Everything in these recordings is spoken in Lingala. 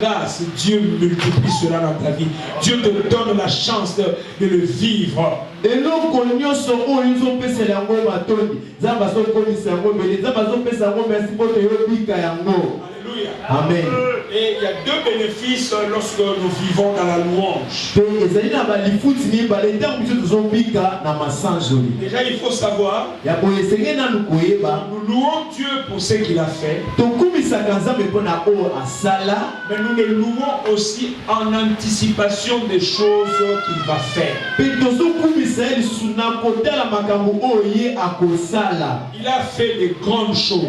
grâce, Dieu multiplie cela dans ta vie. Dieu te donne la chance de le vivre. Alléluia. Amen. Et il y a deux bénéfices lorsque nous vivons dans la louange. Déjà, il faut savoir, nous louons Dieu pour ce qu'il a fait. Mais nous le louons aussi en anticipation des choses qu'il va faire. Il a fait des grandes choses.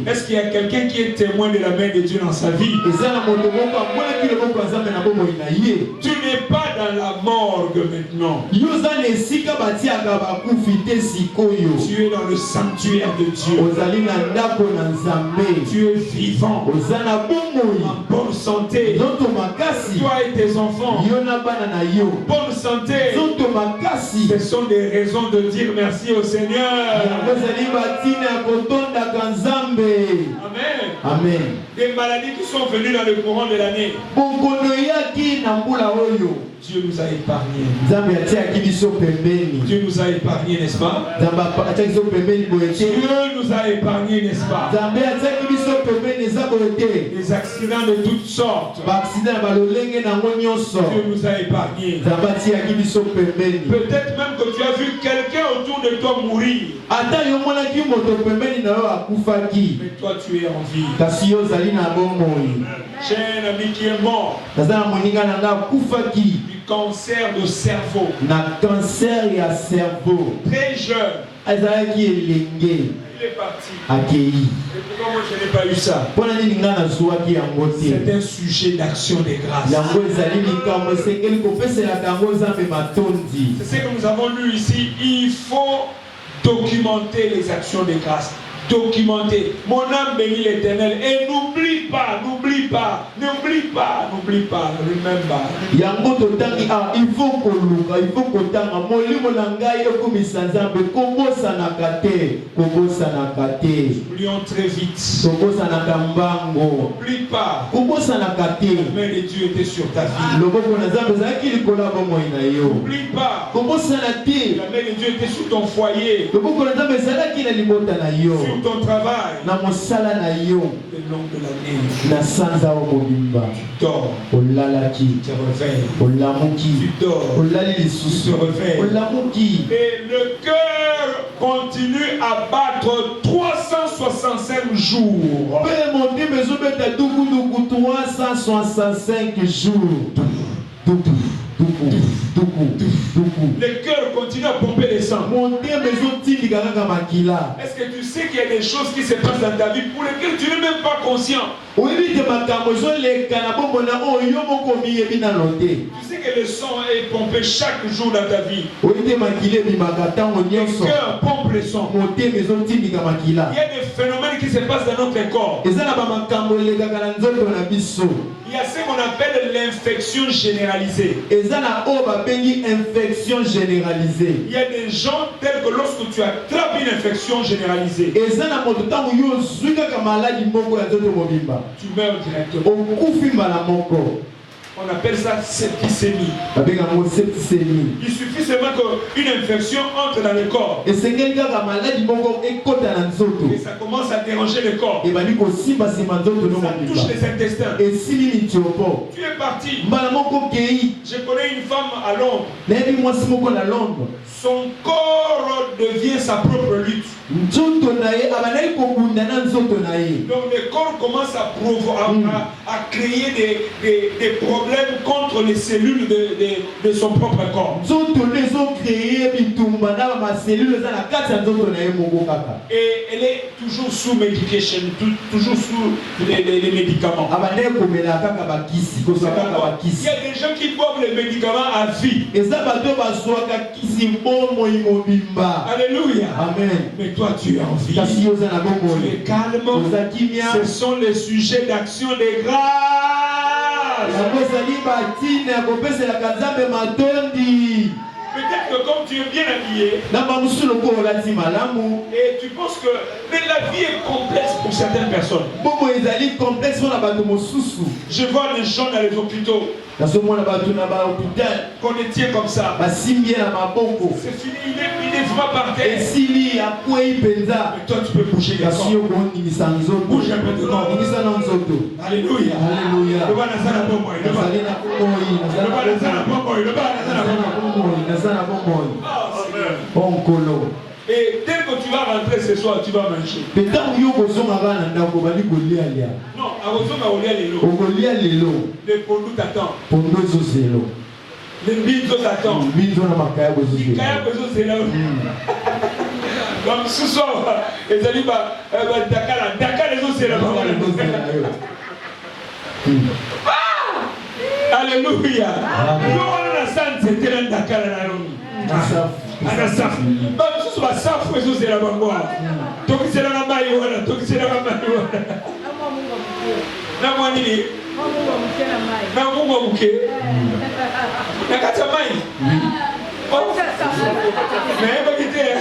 Est-ce qu'il y a quelqu'un qui est témoin de la main de Dieu dans sa vie? Tu n'es pas dans la morgue maintenant. Tu es dans le sanctuaire de Dieu. Tu es vivant, en bonne santé. Toi et tes enfants, bonne santé. Ce sont des raisons de dire merci au Seigneur. Amen. Amen. Des maladies qui sont venues dans le courant de l'année, Dieu nous a épargnés. Dieu nous a épargnés, n'est-ce pas? Dieu nous a épargnés, n'est-ce pas? Des accidents de toutes sortes. Dieu nous a épargnés. Peut-être même que tu as vu quelqu'un autour de toi mourir. Mais toi tu es en vie. J'ai un ami qui est mort du cancer de cerveau. Très jeune. Il est parti. Et pourquoi moi je n'ai pas eu ça? C'est un sujet d'action de grâce. C'est ce que nous avons lu ici. Il faut documenter les actions de grâce. Documenter. Mon âme bénit l'Éternel et n'oublie pas, remember. Il faut Oublions très vite. N'oublie pas. La main de Dieu était sur ta vie. N'oublie pas. La main de Dieu était sur ton foyer. Sur ton travail. Le long de l'année. Tu dors. Tu te réveilles. Tu dors. Tu te réveilles. Et le cœur continue à battre 365 jours. 365 jours. Le cœur continue à pomper le sang. Est-ce que tu sais qu'il y a des choses qui se passent dans ta vie pour lesquelles tu n'es même pas conscient? Tu sais que le sang est pompé chaque jour dans ta vie. Le cœur pompe le sang. Il y a des phénomènes qui se passent dans notre corps. Il y a ce qu'on appelle l'infection généralisée. Il y a des gens tels que lorsque tu attrapes une infection généralisée, tu meurs directement. On appelle ça septicémie. Il suffit seulement qu'une infection entre dans le corps. Et ça commence à déranger le corps. Ça touche les intestins. Tu es parti. Je connais une femme à Londres. Son corps devient sa propre lutte. Donc le corps commence à créer des problèmes contre les cellules de son propre corps. Et elle est toujours sous médication, toujours sous les médicaments. Il y a des gens qui boivent les médicaments à vie. Alléluia. Amen. Mais toi tu es en vie. Tu es calme. Ce sont les sujets d'action de grâce. Peut-être que comme tu es bien habillé, et tu penses que mais la vie est complexe pour certaines personnes. Je vois les gens dans les hôpitaux qu'on les tient comme ça. C'est fini, il est vraiment par terre. Mais toi tu peux bouger les corps. Bouge un peu de corps. Alléluia. Le bas n'a pas la bombe. Le bas n'a pas la bombe. Et dès que tu vas rentrer ce soir, tu vas manger. Non, à les pondous t'attendent. Les bidos t'attendent. Donc ce soir, les amis, Dakar les autres c'est là. Alléluia. Nous on a la sainte, c'était là Dakar la Romi. Anasaf. Donc ce soit ça, faut que c'est la bonne voie. Donc c'est la maille, voilà. Donc c'est la maille. Na mwanini? Na mungu mke. Na kata mai. Mais pas quitter.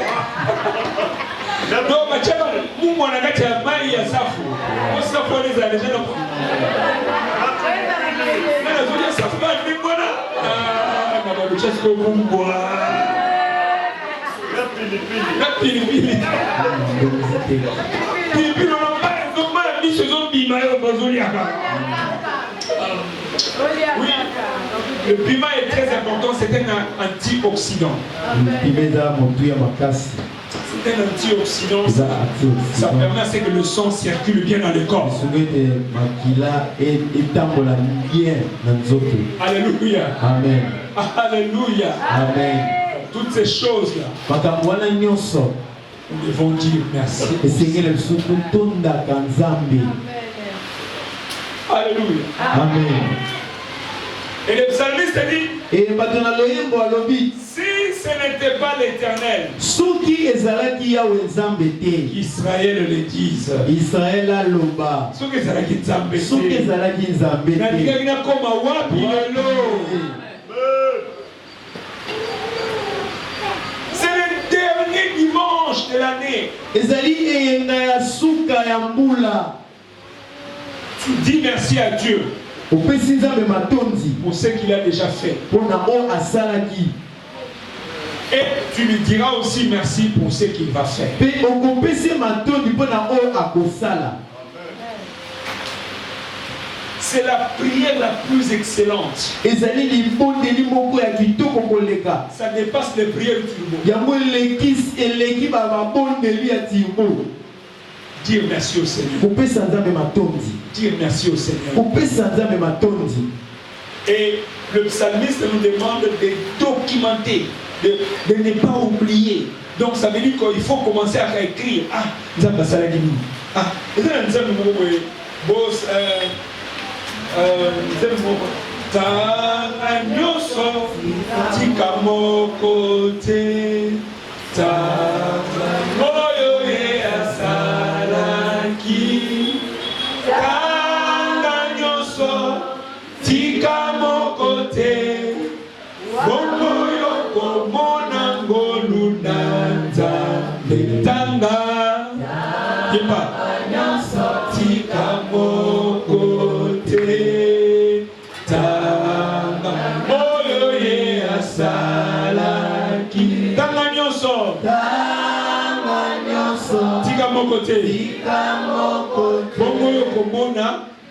Donc machaba mungu anakata mai ya safu. Safu ni za déjà non. Na zote safu ba ni bwana. Na bado chasko mungu. Na pilipili. Pilipili on va oui, le piment est très important, c'est un antioxydant. C'est un antioxydant, ça permet à ce que le sang circule bien dans le corps. Alléluia. Amen. Alléluia. Amen. Toutes ces choses-là, nous devons dire merci. Alléluia. Amen. Et le psalmiste dit, si ce n'était pas l'Éternel, Israël le dise. Israël a loba. Ce n'est le dernier dimanche de l'année. Tu dis merci à Dieu pour ce qu'il a déjà fait. Et tu lui diras aussi merci pour ce qu'il va faire. C'est la prière la plus excellente. Ça dépasse les prières du turbo. Dire merci au Seigneur. Dire merci au Seigneur. Et le psalmiste nous demande de documenter, de ne pas oublier. Donc ça veut dire qu'il faut commencer à écrire. Ah,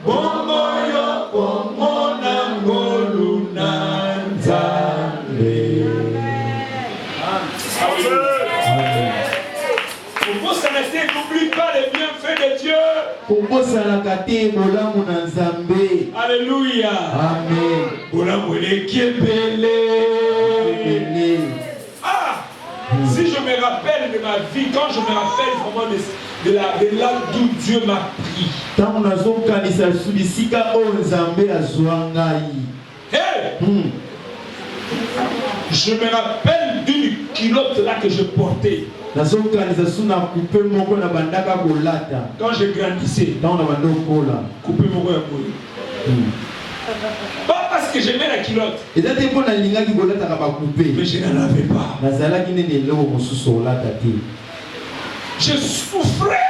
bongo yo komona ngoluna nzambe. N'oublie pas les bienfaits de Dieu. Alléluia. Amen. Si je me rappelle de ma vie, quand je me rappelle vraiment de là d'où Dieu m'a pris. Hey! Je me rappelle d'une culotte là que je portais. Quand je grandissais, coupé mon Pas parce que j'aimais la culotte. Mais je n'en avais pas. Je souffrais.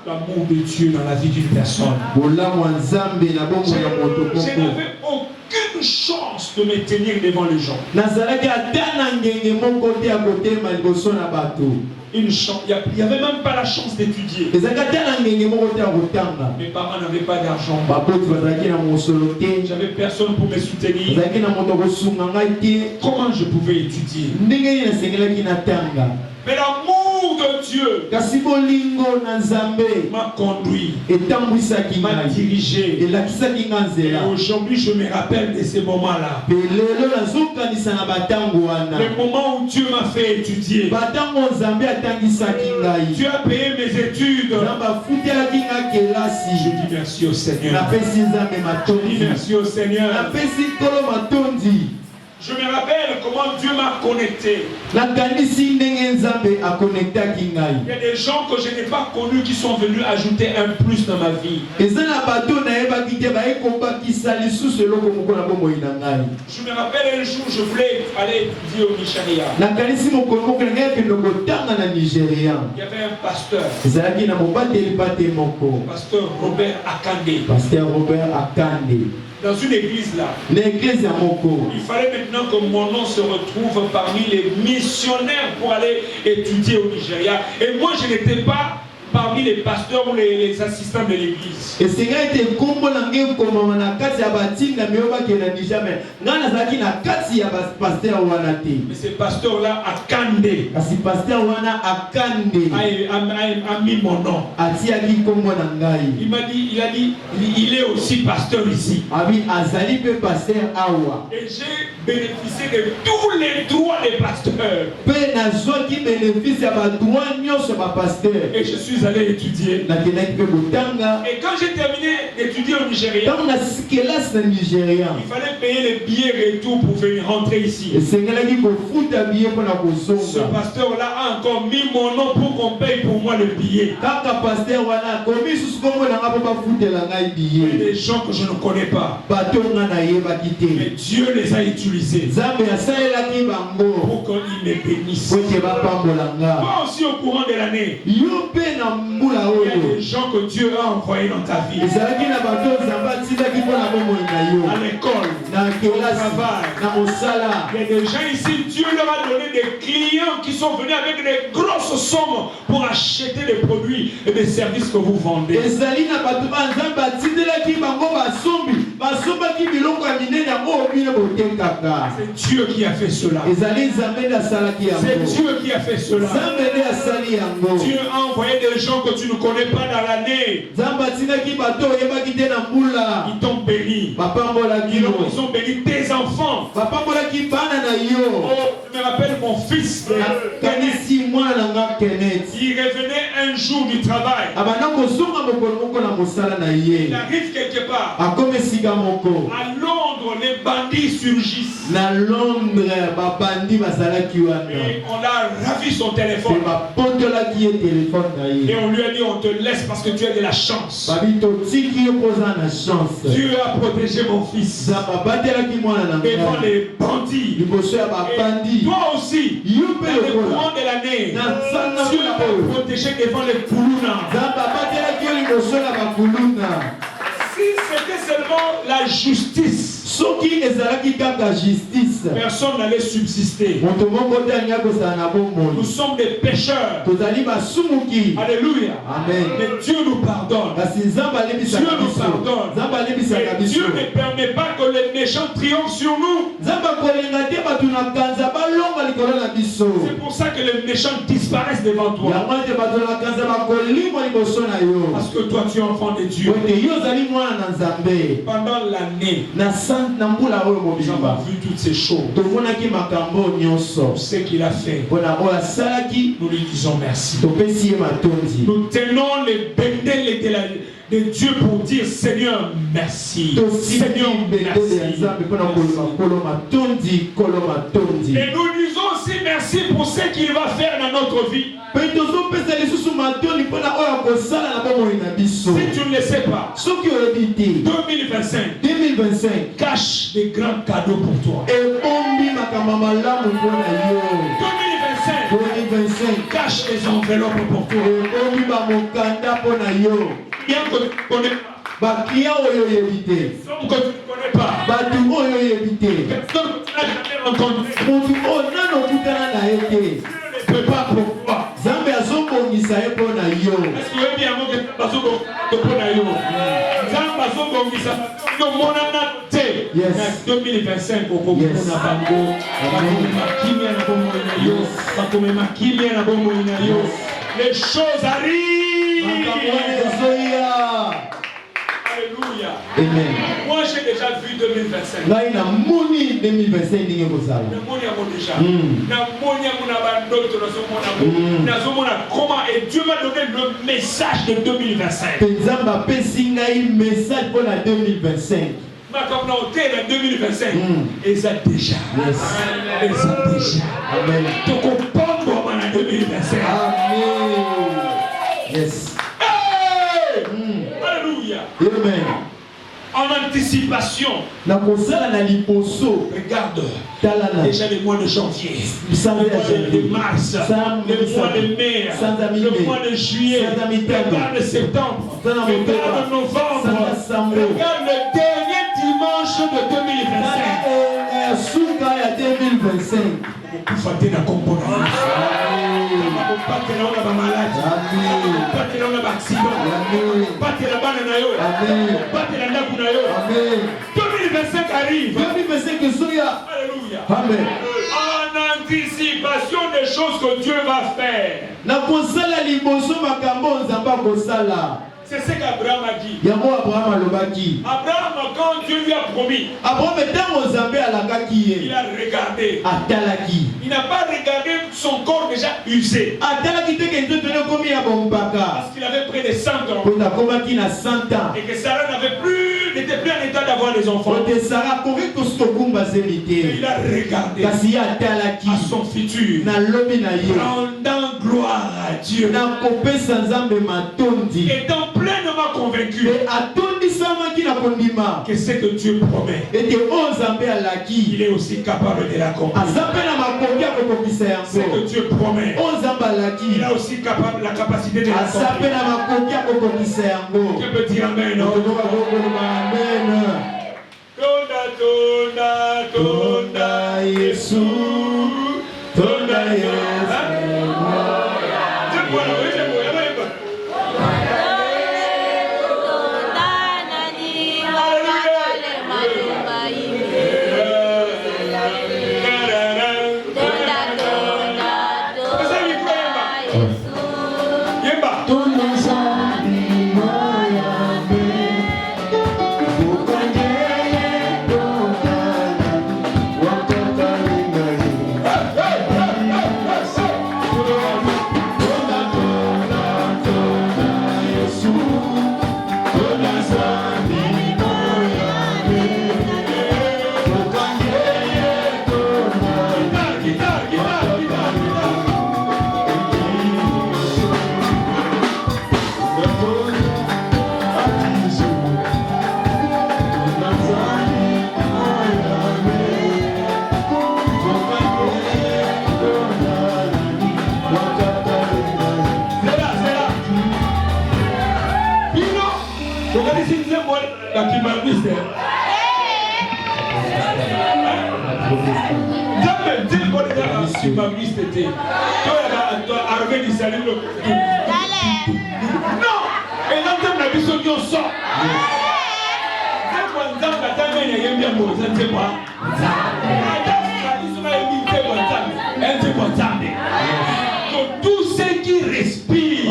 L'amour de Dieu dans la vie d'une personne. Je n'avais aucune chance de me tenir devant les gens. Une chance. Il n'y avait même pas la chance d'étudier. Mes parents n'avaient pas d'argent. J'avais personne pour me soutenir. Comment je pouvais étudier? Mais l'amour de Dieu m'a conduit, m'a dirigé. Et aujourd'hui, je me rappelle de ces moments-là. Le moment où Dieu m'a fait étudier. Dieu a payé mes études. Je dis merci au Seigneur. Je dis merci au Seigneur. Je me rappelle comment Dieu m'a connecté. Il y a des gens que je n'ai pas connus qui sont venus ajouter un plus dans ma vie. Je me rappelle un jour, je voulais aller étudier au Nigeria. Il y avait un pasteur. Pasteur Robert Akande. Dans une église là. L'église à Moko. Il fallait maintenant que mon nom se retrouve parmi les missionnaires pour aller étudier au Nigeria. Et moi, je n'étais pas parmi les pasteurs ou les assistants de l'église. Et c'est là que mais ce pasteur-là, Akande, a mis mon nom. Il m'a dit, il est aussi pasteur ici. Et j'ai bénéficié de tous les droits des pasteurs. Et je suis allé étudier. Et quand j'ai terminé d'étudier au Nigeria, il fallait payer les billets retour pour venir rentrer ici. Ce pasteur-là a encore mis mon nom pour qu'on paye pour moi le billet. Et des gens que je ne connais pas. Mais Dieu les a utilisés pour qu'ils me bénissent. Pas aussi au courant de l'année. Il y a des gens que Dieu a envoyés dans ta vie. À l'école, au travail. Il y a des gens ici, Dieu leur a donné des clients qui sont venus avec des grosses sommes pour acheter des produits et des services que vous vendez. C'est Dieu qui a fait cela. C'est Dieu qui a fait cela. Dieu a envoyé des gens que tu ne connais pas dans l'année. Ils t'ont béni. Ils ont béni tes enfants. Oh, je me rappelle mon fils. Il revenait un jour du travail. Il arrive quelque part. À Londres, les bandits surgissent. Et on a ravi son téléphone. Et on lui a dit, on te laisse parce que tu as de la chance. Dieu a protégé mon fils devant les bandits. Et toi aussi, dans le courant de l'année, Dieu va protéger devant les poulounas. Si c'était seulement la justice, personne n'allait subsister. Nous sommes des pécheurs. Alléluia. Amen. Mais Dieu nous pardonne. Dieu nous pardonne. Et Dieu ne permet pas que les méchants triomphent sur nous. C'est pour ça que les méchants disparaissent devant toi. Parce que toi tu es enfant de Dieu. Pendant l'année, nous avons vu toutes ces choses. Tout ce qu'il a fait. Nous lui disons merci. Nous tenons les bendels de Dieu pour dire Seigneur merci. Seigneur merci. Et nous disons aussi merci pour ce qu'il va faire dans notre vie. Si tu ne le sais pas, grands cadeaux pour toi. 2025. Cache les enveloppes pour toi. Bien que tu ne connais pas. Personne que tu ne connais pas. Personne que tu n'as jamais rencontré. Tu ne peux pas pourquoi. Est-ce que vous avez bien que Yes. 2025 les choses arrivent. Alléluia. Amen. Moi j'ai déjà vu 2025. Là il a moni 2025 ndenge kozala. Comment et Dieu m'a donné le message de 2025. Penzamba pesinga message pour la 2025. Comme on est en 2025, et ça déjà. Yes. Et ça déjà. Amen. Tu comprends comment en 2025. Amen. Yes. Hey! Alléluia. Amen. En anticipation. Regarde. Déjà le mois de janvier, le mois de mars, le mois de mai, le mois de juillet, le mois de septembre, le mois de novembre, regarde le dernier dimanche de 2025. Fate na kombo na pate na ona ba maladie, pate na ona ba accident, pate na bana na yo, pate na ndaku na yo. 2025 arrive. 2025 soya. Alléluia. Amen. En anticipation des choses que Dieu va faire. Na kosala liboso makambo nzamba kosala. C'est ce qu'Abraham a dit. Abraham, quand Dieu lui a promis, il a regardé. Il n'a pas regardé son corps déjà usé. Parce qu'il avait près de 100 ans. Et que Sarah n'était plus en état d'avoir des enfants. Et il a regardé à son futur, rendant gloire à Dieu, étant pleinement convaincu que ce que Dieu promet, il est aussi capable de l'accomplir. Ce que Dieu promet, il a aussi la capacité de l'accomplir. Je peux dire amen. Tonda Yesu, Tonda Yesu. Non, et l'entame la vision qui sort. Tous ceux qui respirent,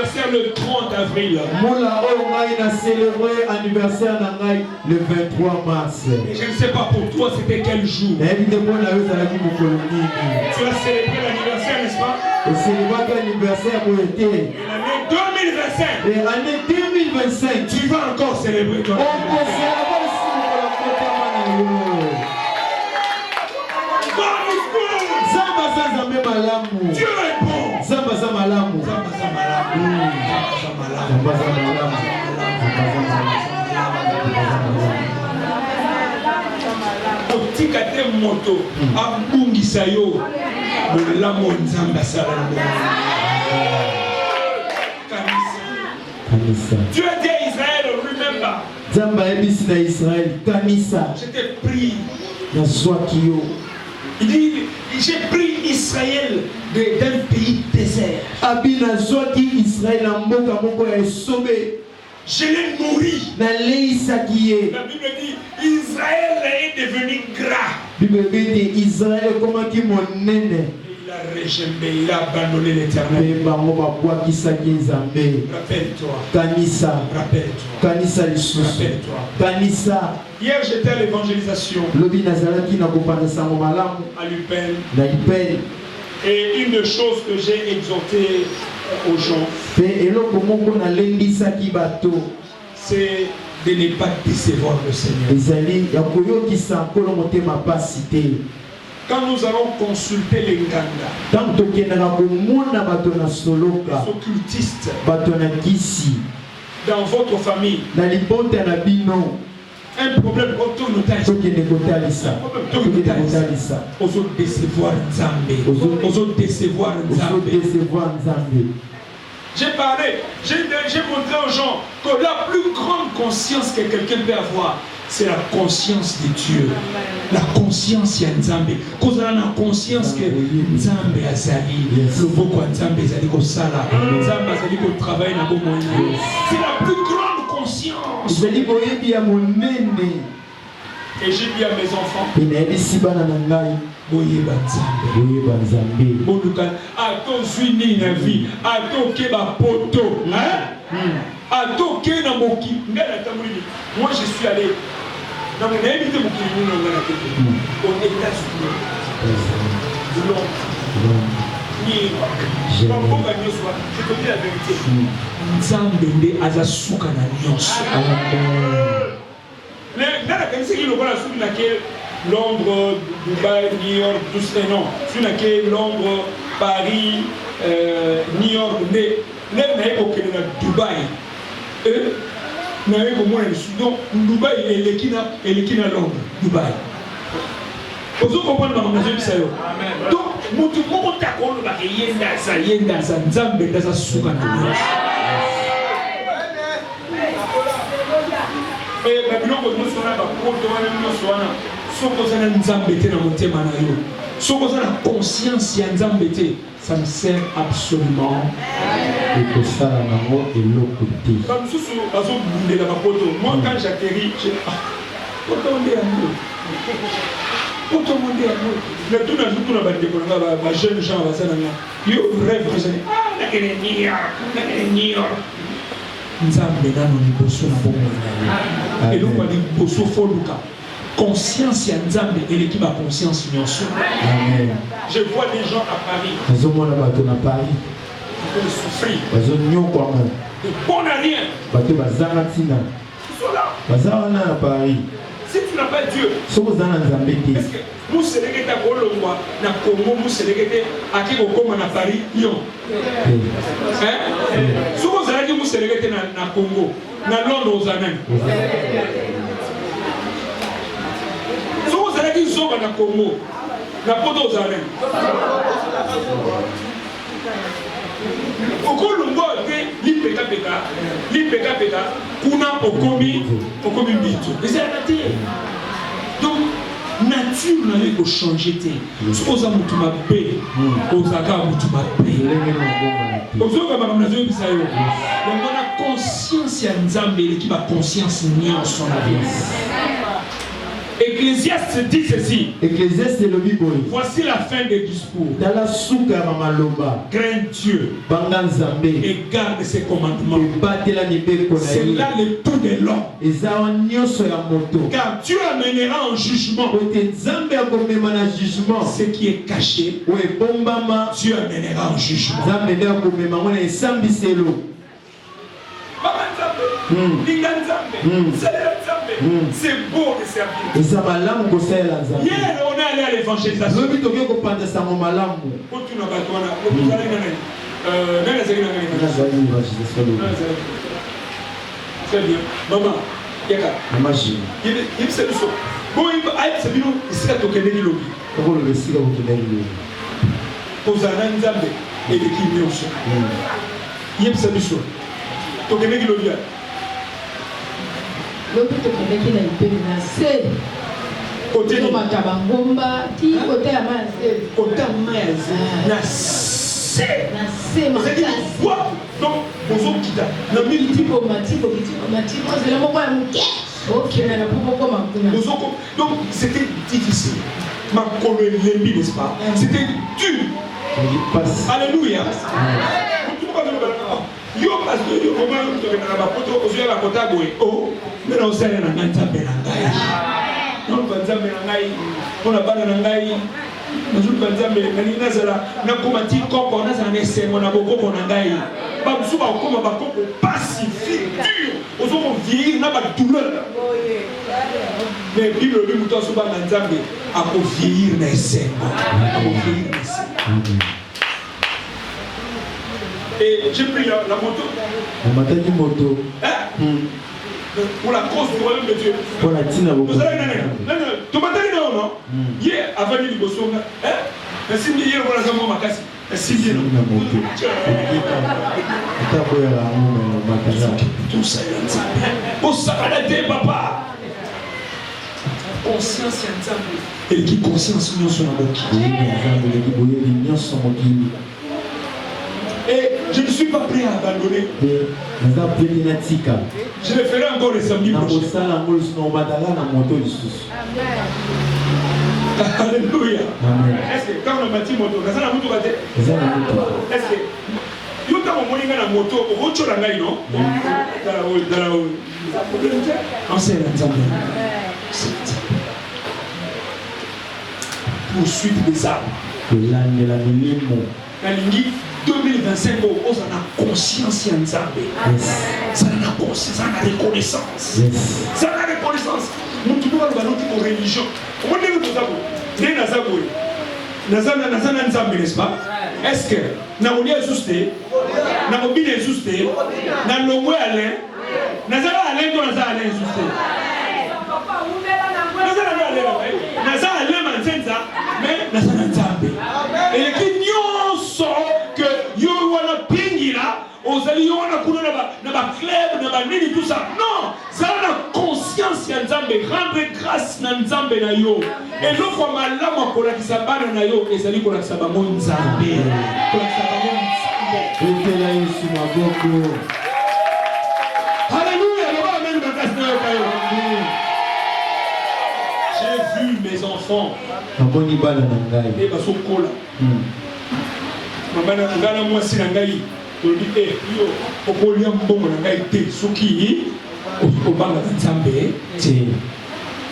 anniversaire le 30 avril. Moula Omaï a célébré anniversaire le 23 mars. Et je ne sais pas pour toi c'était quel jour. Tu as célébré l'anniversaire, n'est-ce pas? Et célébrer l'anniversaire pour été. Et l'année 2025. Et l'année 2025. Tu vas encore célébrer ton anniversaire. Dieu est bon. Zamba malamu. Otika te moto abungisa yo molamo nzamba sala. Dieu dit à Israël, remember. Zamba ebisi na Israël kanisa. Je t'ai pris. Na Swakio. Il dit, j'ai pris Israël d'un pays désert. Abina Zwaki Israël en mboka moko ya sobe. Je l'ai nourri. Na leisa kiye. La Bible dit, Israël est devenu gras. Bible dit Israël comment qui monene. Il a réchembé, il a abandonné l'Éternel. Rappelle-toi. Kanisa. Rappelle-toi. Kanisa Lissus. Rappelle-toi. Kanisa. Hier j'étais à l'évangélisation. Lobi Nazaraki na kopana sango malamu. À l'Upen. Na Ipel. Et une des choses que j'ai exhorté aux gens, c'est de ne pas décevoir le Seigneur. Quand nous allons consulter les Nganga, les occultistes, dans votre famille, un problème autour de aux autres décevoir Nzambe. J'ai parlé, j'ai montré aux gens que la plus grande conscience que quelqu'un peut avoir, c'est la conscience de Dieu. La conscience de Nzambe. Quand on a la conscience que Nzambe a sali, le beaucoup Nzambe a sali, Nzambe a sali, travail na bon. C'est la plus grande conscience. Et j'ai dit à mes enfants, boyeba Nzambe. Boluka ato zwini na vie, ato keba poto, ato ke na moki. Moi je suis allé dans mon invité aux États-Unis. Je te dis la vérité. Nzambe nde azasuka na nyonso. Londres, Dubaï, New York, tout ça, non. C'est Londres, Paris, New York, Dubaï. Donc, Dubaï est l'équina Londres, Dubaï. Vous comprenez ma maison ça. Donc, mutu moko takolo ba yenda za Nzambe ndaza suka na nyonso. Et biloko nyonso na ba poto wana nyonso wana soko za Nzambe te na motema na yo. Soko za conscience ya Nzambe te, ça ne sert absolument et que ça nango eloko te. Comme susu bazo bundela ba poto. Moi quand j'atterris, j'ai poto ndé yango. Poto ndé yango. Mais tout na jour tout na ba ndeko na ba jeunes gens ba sana nga. Yo rêve que c'est na kene New York. Nzambe nano ni boso na bongo na yo. Et donc on dit boso foluka. Conscience ya Nzambe et l'équipe a conscience nyonso. Amen. Je vois des gens à Paris. Ils ont la bateau à Paris. Ils peuvent souffrir. Ils ont nyon quoi même. Ils bon à rien. Bateau bazangatina. Ils sont là. Bazana à Paris. Si tu n'as pas Dieu. So bazana Nzambe te. Est-ce que nous sélectons kolongwa na Congo nous sélectons aki kokoma na Paris Lyon. Hein? Si vous allez nous sélectons na Congo, na Londres aux Anans. Ils sont dans Congo, na poto aux arènes. Au Colombo, l'IPK, kuna okomi bito. Mais c'est la nature. Donc, nature n'a pas changé. Suppose à Moutuma Bé, Osaka Moutuma Bé. Osaka Moutuma Bé, donc on a conscience à Nzambe qui a conscience ni en son avis. Ecclésiaste dit ceci. Ecclésiaste le Bible. Voici la fin des discours. Crains Dieu et garde ses commandements. C'est là le tout de l'homme. Car Dieu amènera en jugement ce qui est caché. Dieu amènera en jugement. C'est beau de servir. Hier, on est allé à l'évangélisation. Très bien. Maman, Lobi to kebeki na ipeli na se. Côté de Matabangomba, ti côté à Manse. Côté à Manse. Na se. Na se makasi. Quoi? Donc, bonjour kita. Na mili tipo mati. Moi c'est le mot quoi muke. OK, na na popo ko makuna. Donc, c'était difficile. Ma collègue l'ennemi, n'est-ce pas? C'était dur. Alléluia. Yo parce que yo comment tu veux na bapoto ozuya la kota boy oh mais non c'est na nganta benangai non banza benangai ona bana nangai nazu banza benangai nazala na komati koko nazala na sengo na bokoko nangai ba busuba okoma bakoko pacifique dur ozo vieillir na ba douleur mais bible lui muto suba nzambe ako vieillir na sengo ako vieillir na sengo. Et j'ai pris la moto. Pour la cause du royaume de Dieu. Pour la tina beaucoup. Nous allons tu m'as dit non? Hier, avant de l'Ibosso, merci de hier, voilà, j'ai mon macassi. Merci de tout ça, pour ça, papa. Conscience, et qui conscience, nous sommes et je ne suis pas prêt à abandonner. Je le ferai encore les samedis prochains. Alléluia. Est-ce que quand on a bâti moto, est-ce que yo ta momoni na moto ocho la ngai non? Dans la on sait l'ensemble. Poursuite des arbres. La ligne 2025 on a conscience en Nzambe. Ça a conscience, ça a reconnaissance. Ça a reconnaissance. Nous tout le monde une religion. Comment dire tout ça? Nazana Nzambe, n'est-ce pas? Est-ce que Naouli est susté? Naobi est susté? Nalongwe Alain? Nazara Alain ou Nazara Alain est susté? Nazara Alain Manzenza, mais Nazara Nzambe. Et qui n'y sort que Yowana Pingila, aux alliés, on a couru là-bas, club, tout ça. Non, ça a la conscience de Nzambe, rendre grâce à Nzambe na yo. Et l'autre fois, malama pour la kisabana na yo, et ça dit pour la kisabamo Nzambe. Alléluia, j'ai vu mes enfants. Et bah, son cola. Maman, moi, si la gaï. Yo, okolia mbongo na ngai te soki obanga Nzambe te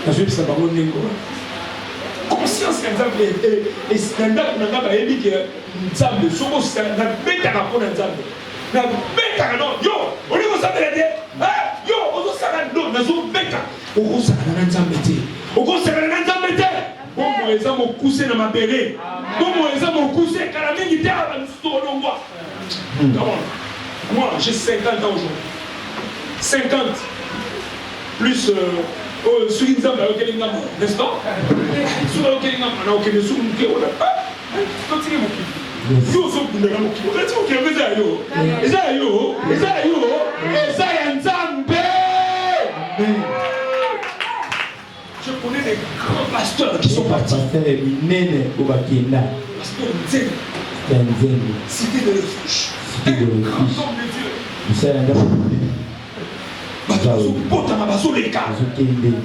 nazobisa bango ndenge conscience ya Nzambe et standard na ngai bayebi ke Nzambe soko nabetaka mpona Nzambe nabetaka no yo olingi kosambela te yo ozosaka no nazobeta okosakana na Nzambe te okosakana na Nzambe te bongo eza mokuse na mabele bongo eza mokuse kala mingi te ala misusu olongwa. Moi, j'ai 50 ans aujourd'hui. 50 plus sur une zamba, n'est-ce pas? Sur une zamba, on a aucun sou, on a pas. Continuez mon kilo. Yo, so, on a mon kilo. Restez au kilo, mais ça yo. Et ça yo. Et ça yo. Et ça y a un zambé. Je connais des grands pasteurs qui sont partis. Pasteur Nzene. Cité de refuge. Un grand homme de Dieu. bazobotama bazoleka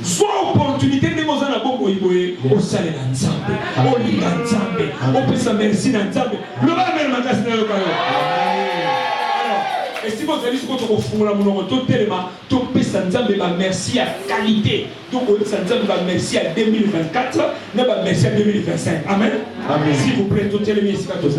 zwa opportunité ndenge oza na bongo iboye osalela nzambe olinga nzambe opesa merci na nzambe loba mele makasi na yoka yo. Et si vous avez dit que vous avez fait nzambe ba merci à qualité. Donc vous avez nzambe ba merci à 2024, na ba merci à 2025. Amen. Amen. S'il vous plaît, tout le merci à tous.